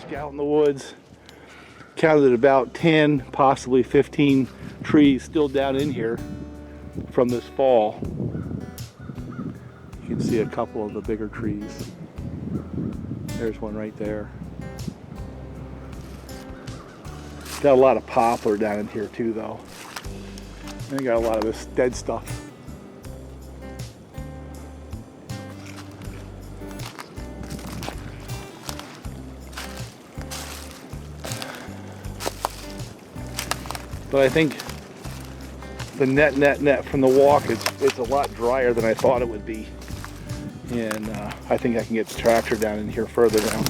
scouting the woods. Counted about 10, possibly 15 trees still down in here from this fall. You can see a couple of the bigger trees. There's one right there. Got a lot of poplar down in here too, though. And got a lot of this dead stuff. But I think the net from the walk it's a lot drier than I thought it would be. And I think I can get the tractor down in here further down.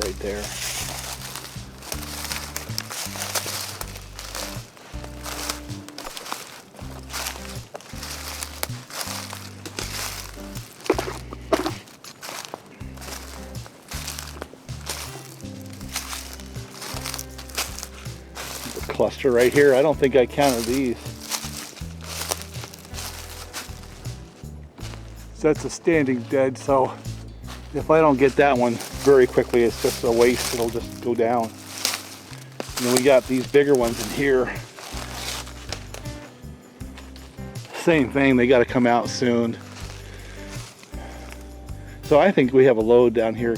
Right there. The cluster right here. I don't think I counted these. So that's a standing dead, so if I don't get that one very quickly, it's just a waste. It'll just go down. And then we got these bigger ones in here. Same thing, they got to come out soon. So I think we have a load down here.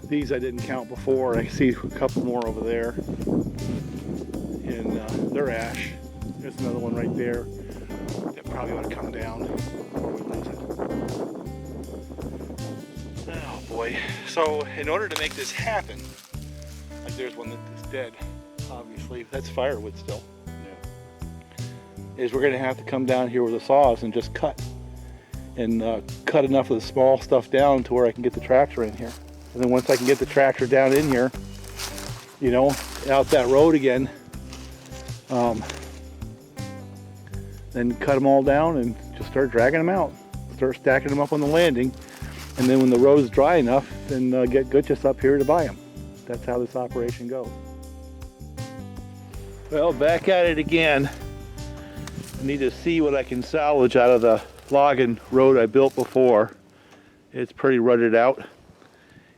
These I didn't count before. I see a couple more over there. And they're ash. There's another one right there. That probably ought to come down before we lose it. Oh boy. So in order to make this happen, like there's one that's dead, obviously, that's firewood still. Yeah. Is we're gonna have to come down here with the saws and just cut. And cut enough of the small stuff down to where I can get the tractor in here. And then once I can get the tractor down in here, you know, out that road again, then cut them all down and just start dragging them out. Start stacking them up on the landing. And then when the road's dry enough, then get Gutchess up here to buy them. That's how this operation goes. Well, back at it again. I need to see what I can salvage out of the logging road I built before. It's pretty rutted out.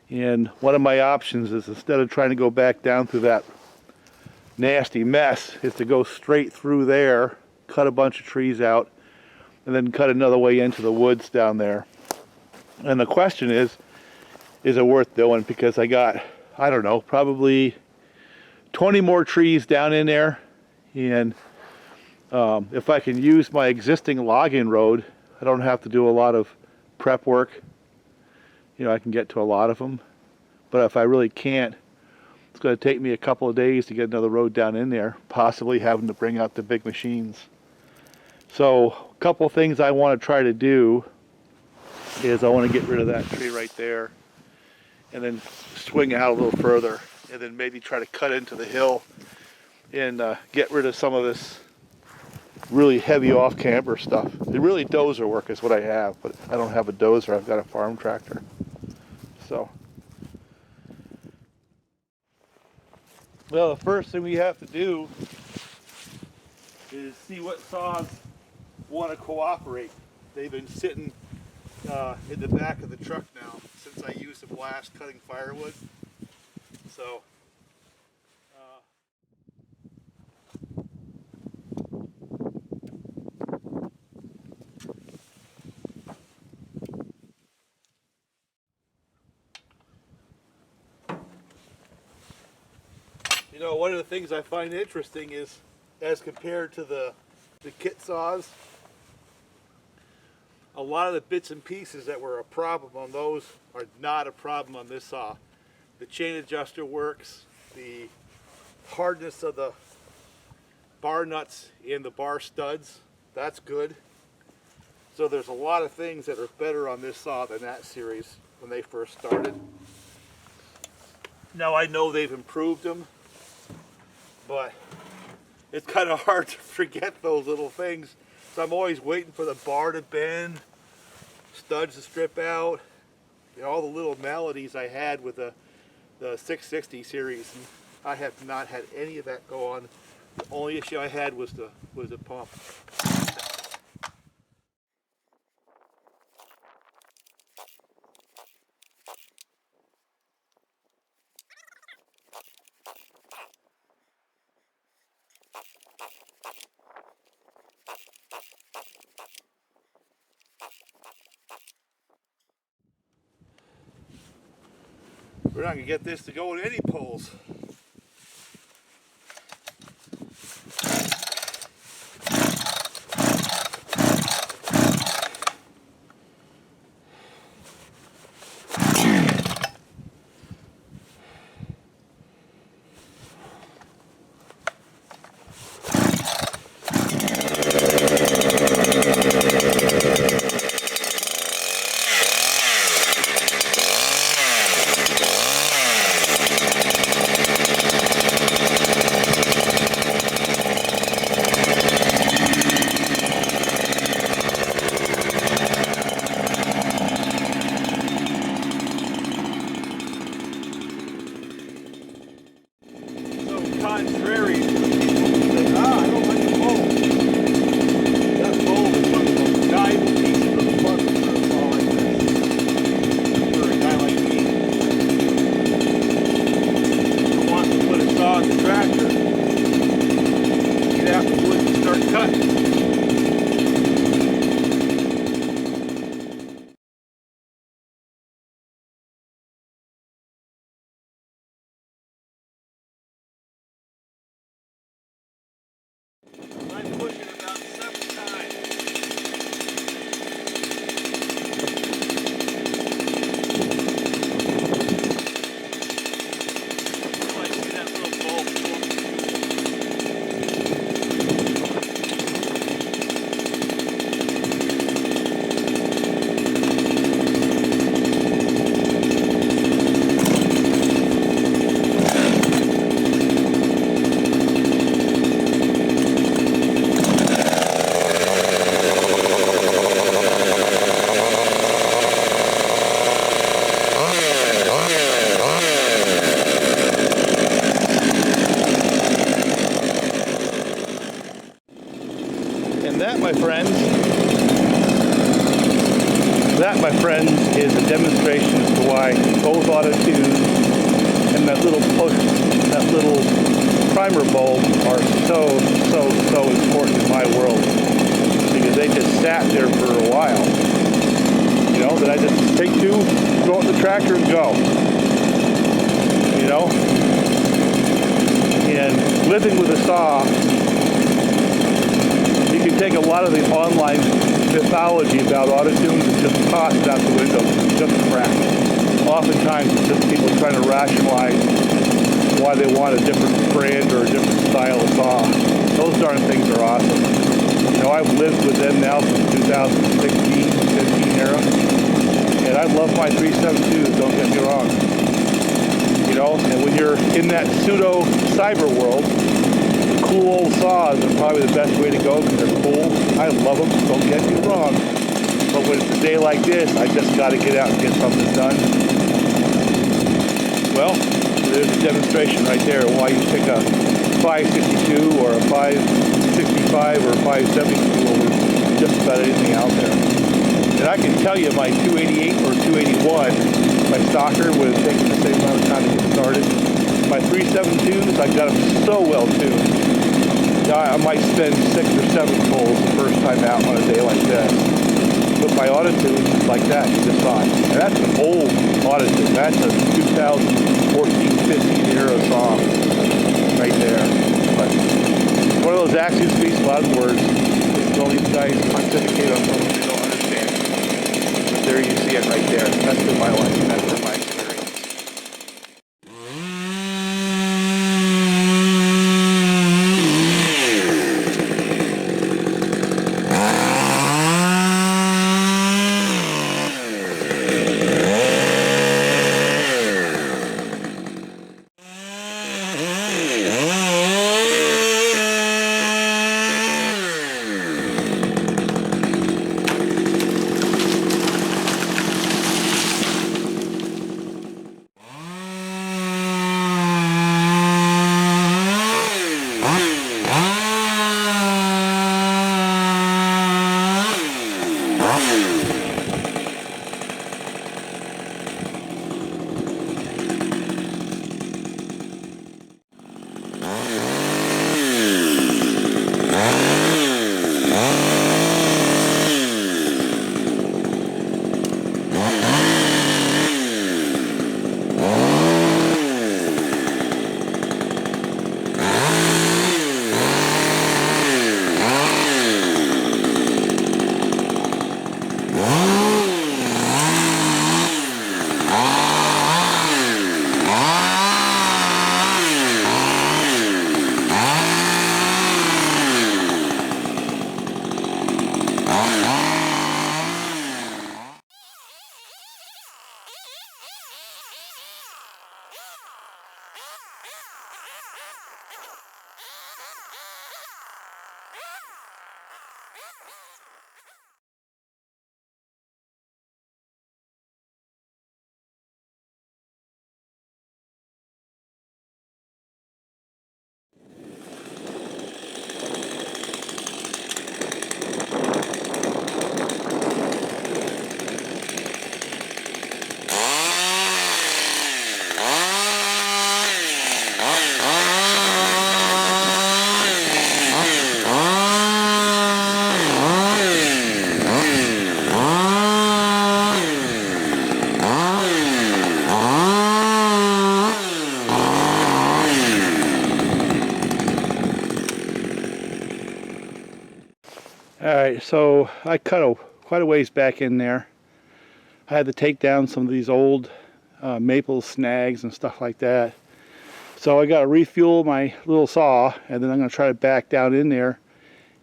And one of my options is, instead of trying to go back down through that nasty mess, is to go straight through there, cut a bunch of trees out, and then cut another way into the woods down there. And the question is it worth doing? Because I got, I don't know, probably 20 more trees down in there. And if I can use my existing logging road, I don't have to do a lot of prep work. You know, I can get to a lot of them. But if I really can't, it's going to take me a couple of days to get another road down in there, possibly having to bring out the big machines. So a couple of things I want to try to do is I want to get rid of that tree right there and then swing out a little further, and then maybe try to cut into the hill and get rid of some of this really heavy off-camber stuff. It really dozer work is what I have, but I don't have a dozer. I've got a farm tractor. So, well, the first thing we have to do is see what saws want to cooperate. They've been sitting in the back of the truck now since I used the blast cutting firewood. So you know, one of the things I find interesting is, as compared to the kit saws, a lot of the bits and pieces that were a problem on those are not a problem on this saw. The chain adjuster works, the hardness of the bar nuts and the bar studs, that's good. So there's a lot of things that are better on this saw than that series when they first started. Now I know they've improved them, but it's kind of hard to forget those little things. So I'm always waiting for the bar to bend, studs to strip out, you know, all the little maladies I had with the 660 series. And I have not had any of that go on. The only issue I had was the pump. We're not going to get this to go in any poles. Contrary to the people who say, I don't like the bowl. That bowl is one of the most valuable pieces of equipment for a saw like this. For a guy like me who wants to put a saw in the tractor, get out the wood and start cutting. I'm pushing about 7 times. Oh, I see that little bulb That, my friends, is a demonstration as to why both auto tunes and that little push, that little primer bulb are so important in my world, because they just sat there for a while. You know, that I just take two, throw it in the tractor and go. You know? And living with a saw, you can take a lot of the online mythology about auto-tunes and just toss it out the window, just crap. Oftentimes it's just people trying to rationalize why they want a different brand or a different style of saw. Those darn things are awesome. You know, I've lived with them now since 2016, 15 era, and I love my 372s, don't get me wrong. You know, and when you're in that pseudo cyber world, cool old saws are probably the best way to go because they're cool. I love them, don't get me wrong. But when it's a day like this, I just got to get out and get something done. Well, there's a demonstration right there why you pick a 562 or a 565 or a 572 over just about anything out there. And I can tell you my 288 or 281, my stocker would have taken the same amount of time to get started. My 372s, I got them so well tuned. I might spend 6 or 7 pulls the first time out on a day like this. But my auto tune is like that, you just saw it. And that's an old auto tune. That's a 2014-15 era saw right there. But one of those axes speaks a lot of words. All these guys pontificate on something they don't understand. But there you see it right there. That's been my life. That's been my experience. Alright, so I cut quite a ways back in there. I had to take down some of these old maple snags and stuff like that. So I got to refuel my little saw, and then I'm going to try to back down in there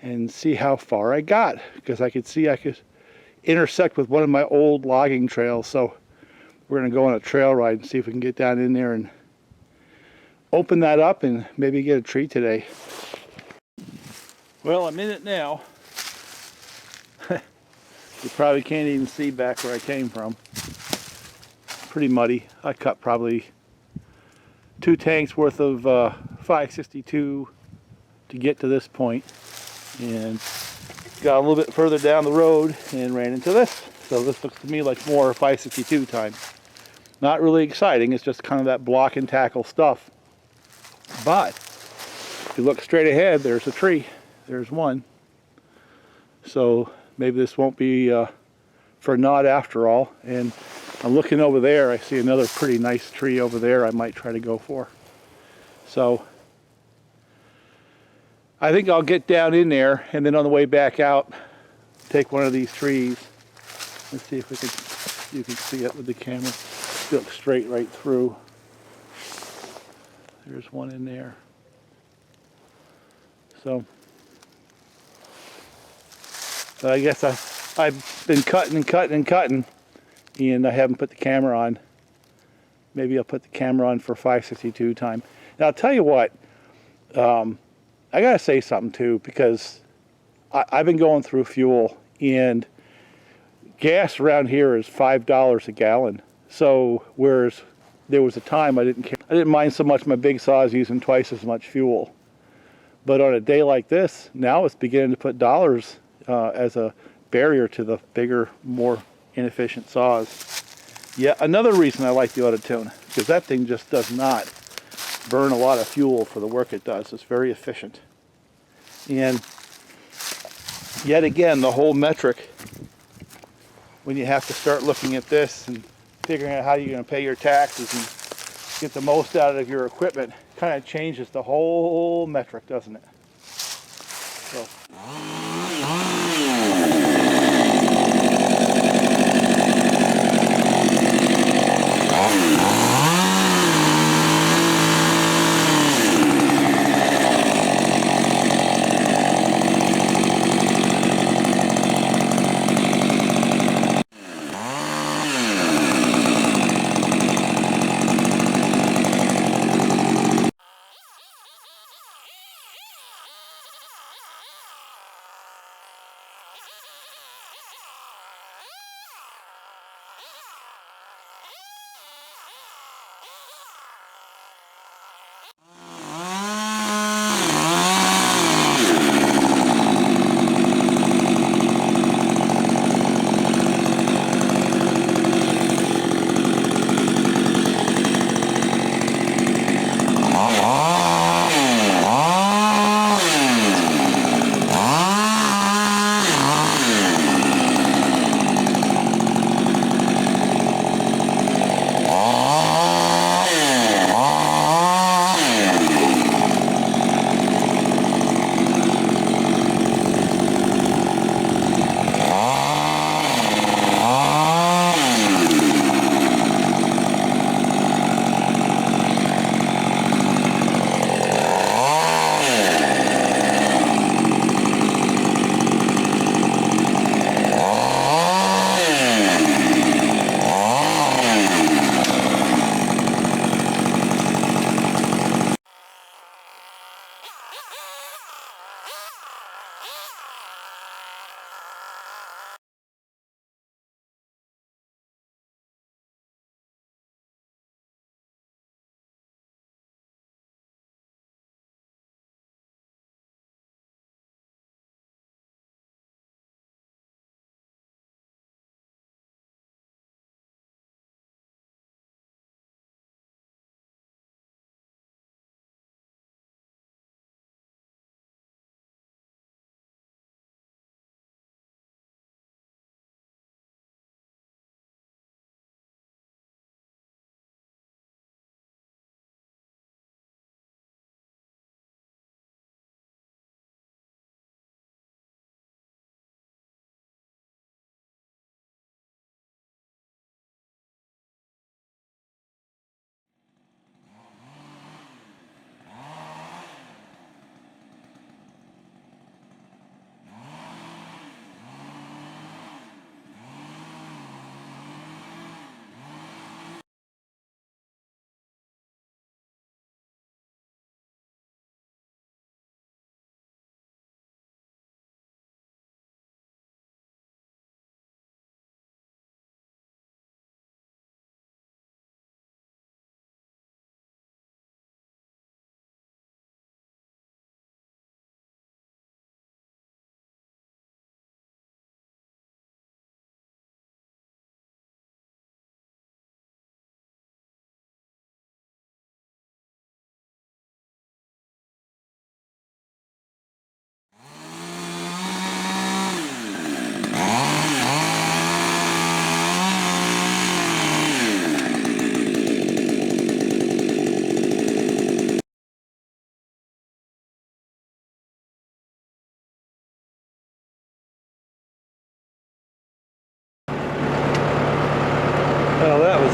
and see how far I got, because I could see I could intersect with one of my old logging trails. So we're going to go on a trail ride and see if we can get down in there and open that up and maybe get a tree today. Well, I'm in it now. You probably can't even see back where I came from. Pretty muddy. I cut probably 2 tanks worth of 562 to get to this point, and got a little bit further down the road and ran into this. So this looks to me like more 562 time. Not really exciting, it's just kind of that block and tackle stuff. But if you look straight ahead, there's a tree. There's one. So maybe this won't be for naught after all. And I'm looking over there, I see another pretty nice tree over there I might try to go for. So I think I'll get down in there, and then on the way back out, take one of these trees. Let's see if you can see it with the camera. Look straight right through. There's one in there. So I guess I've been cutting and cutting and cutting, and I haven't put the camera on. Maybe I'll put the camera on for 562 time. Now I'll tell you what, I gotta say something too, because I've been going through fuel, and gas around here is $5 a gallon. So whereas there was a time I didn't care. I didn't mind so much my big saws using twice as much fuel. But on a day like this, now it's beginning to put dollars as a barrier to the bigger, more inefficient saws. Yeah, another reason I like the Auto-Tune, because that thing just does not burn a lot of fuel for the work it does. It's very efficient. And yet again, the whole metric, when you have to start looking at this and figuring out how you're going to pay your taxes and get the most out of your equipment, kind of changes the whole metric, doesn't it? So.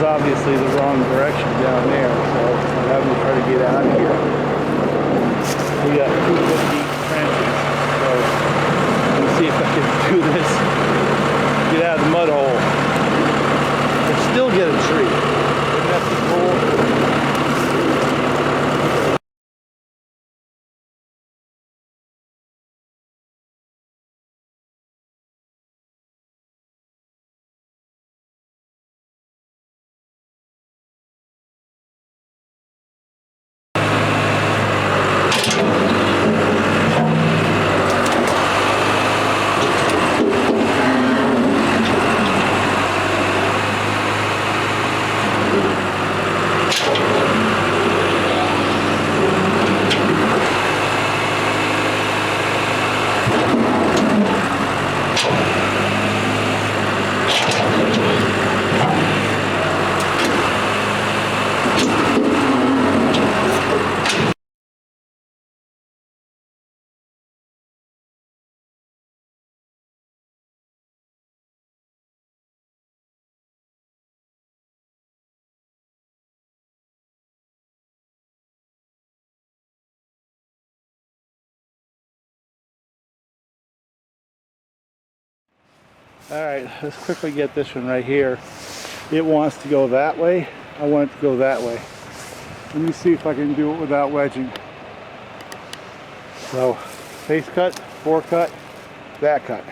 obviously the wrong direction down there, so I'm having to try to get out of here. We got 2 foot deep trenches, so let's see if I can do this, get out of the mud hole, and still get a tree. Wouldn't that be cool? Alright, let's quickly get this one right here. It wants to go that way. I want it to go that way. Let me see if I can do it without wedging. So, face cut, forecut, back cut.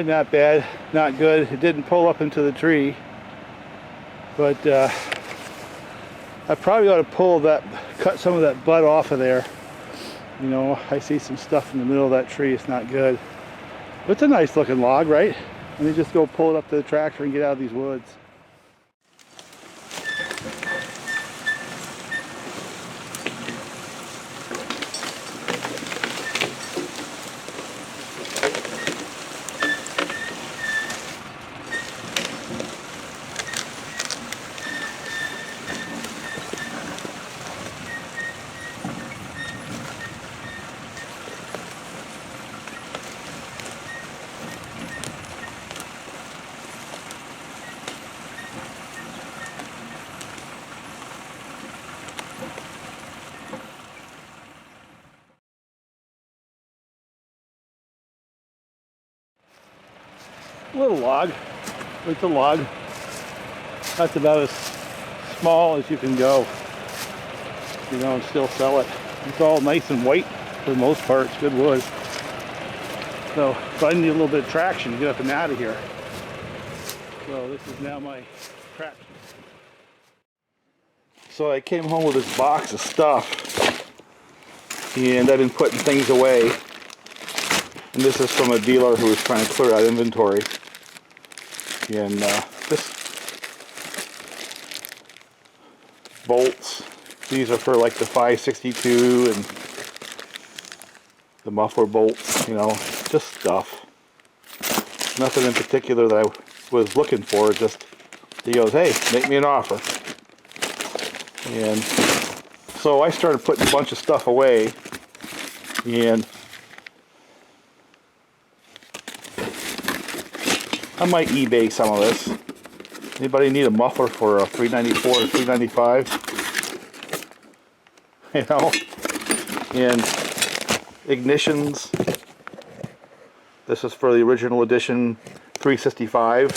Not bad, not good. It didn't pull up into the tree, but I probably ought to cut some of that butt off of there. You know, I see some stuff in the middle of that tree. It's not good. But it's a nice looking log, right? Let me just go pull it up to the tractor and get out of these woods. little log. It's a log. That's about as small as you can go, you know, and still sell it. It's all nice and white for the most part. It's good wood. So I need a little bit of traction to get up and out of here. So this is now my traction. So I came home with this box of stuff, and I've been putting things away. And this is from a dealer who was trying to clear out inventory. And this bolts, these are for like the 562 and the muffler bolts, you know, just stuff. Nothing in particular that I was looking for, just he goes, hey, make me an offer. And so I started putting a bunch of stuff away, and I might eBay some of this. Anybody need a muffler for a $394 or $395? You know? And ignitions. This is for the original edition 365.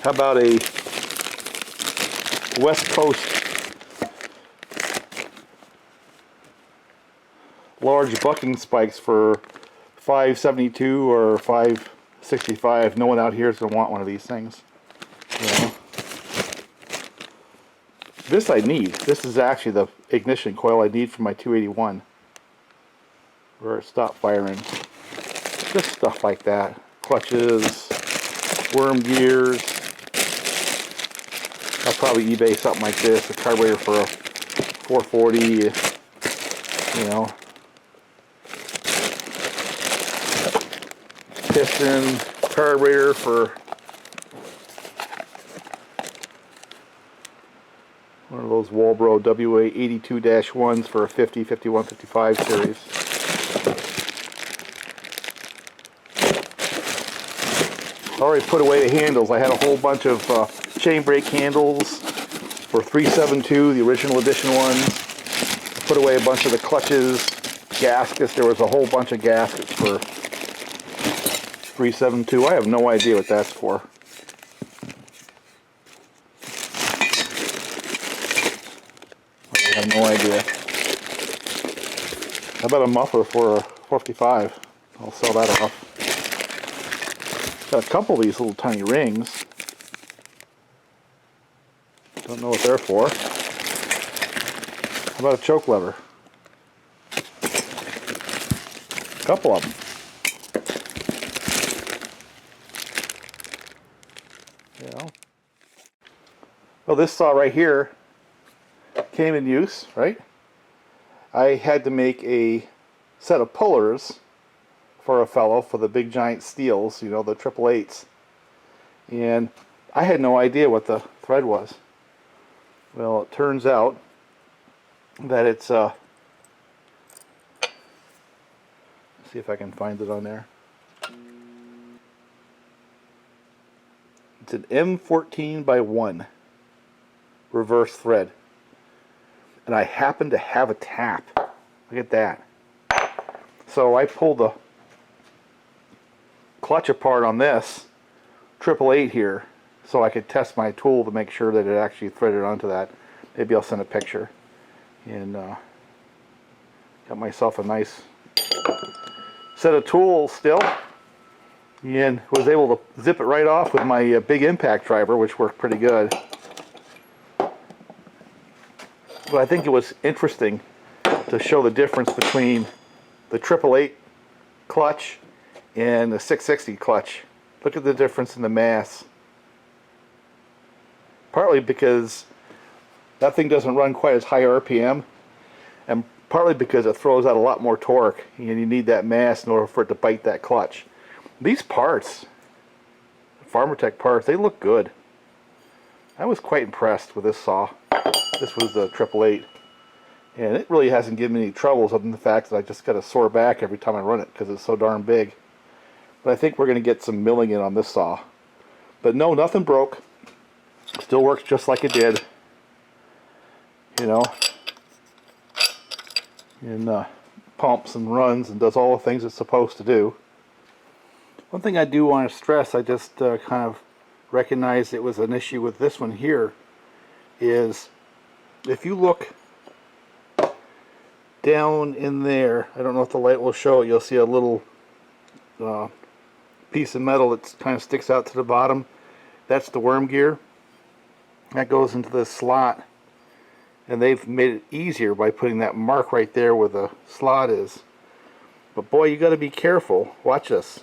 How about a West Coast large bucking spikes for 572 or 565? No one out here is going to want one of these things. You know? This I need. This is actually the ignition coil I need for my 281. Where it stopped firing. Just stuff like that. Clutches, worm gears. I'll probably eBay something like this. A carburetor for a 440. You know. Piston, carburetor for one of those Walbro WA82-1s for a 50, 51, 55 series. I already put away the handles. I had a whole bunch of chain brake handles for 372, the original edition ones. I put away a bunch of the clutches, gaskets. There was a whole bunch of gaskets for 372. I have no idea what that's for. I have no idea. How about a muffler for a 455? I'll sell that off. Got a couple of these little tiny rings. Don't know what they're for. How about a choke lever? A couple of them. You know. Well, this saw right here came in use, right? I had to make a set of pullers for a fellow for the big giant Stihls, you know, the 888s. And I had no idea what the thread was. Well, it turns out that it's let's see if I can find it on there. It's an M14 by 1 reverse thread. And I happen to have a tap. Look at that. So I pulled the clutch apart on this 888 here so I could test my tool to make sure that it actually threaded onto that. Maybe I'll send a picture. And got myself a nice set of tools still, and was able to zip it right off with my big impact driver, which worked pretty good. But I think it was interesting to show the difference between the 888 clutch and the 660 clutch. Look at the difference in the mass. Partly because that thing doesn't run quite as high RPM, and partly because it throws out a lot more torque, and you need that mass in order for it to bite that clutch. These parts, Farmertech parts, they look good. I was quite impressed with this saw. This was the 888, and it really hasn't given me any troubles other than the fact that I just got a sore back every time I run it because it's so darn big. But I think we're going to get some milling in on this saw. But no, nothing broke. Still works just like it did. You know, and pumps and runs and does all the things it's supposed to do. One thing I do want to stress, I just kind of recognized it was an issue with this one here, is if you look down in there, I don't know if the light will show it, you'll see a little piece of metal that kind of sticks out to the bottom. That's the worm gear. That goes into this slot, and they've made it easier by putting that mark right there where the slot is. But boy, you got to be careful. Watch this.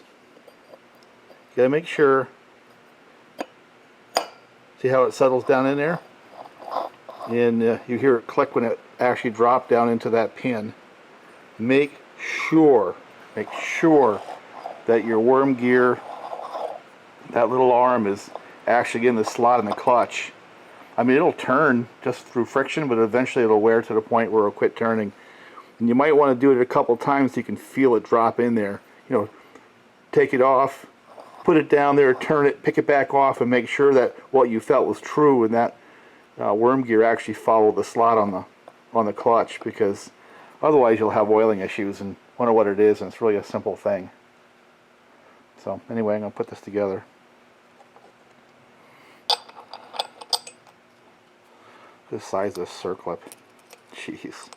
You got to make sure. See how it settles down in there? And you hear it click when it actually dropped down into that pin. Make sure that your worm gear, that little arm, is actually in the slot in the clutch. I mean, it'll turn just through friction, but eventually it'll wear to the point where it'll quit turning. And you might want to do it a couple times so you can feel it drop in there. You know, take it off, put it down there, turn it, pick it back off, and make sure that what you felt was true and that worm gear actually followed the slot on the clutch, because otherwise you'll have oiling issues and wonder what it is, and it's really a simple thing. So anyway, I'm going to put this together. This size of this circlip. Jeez.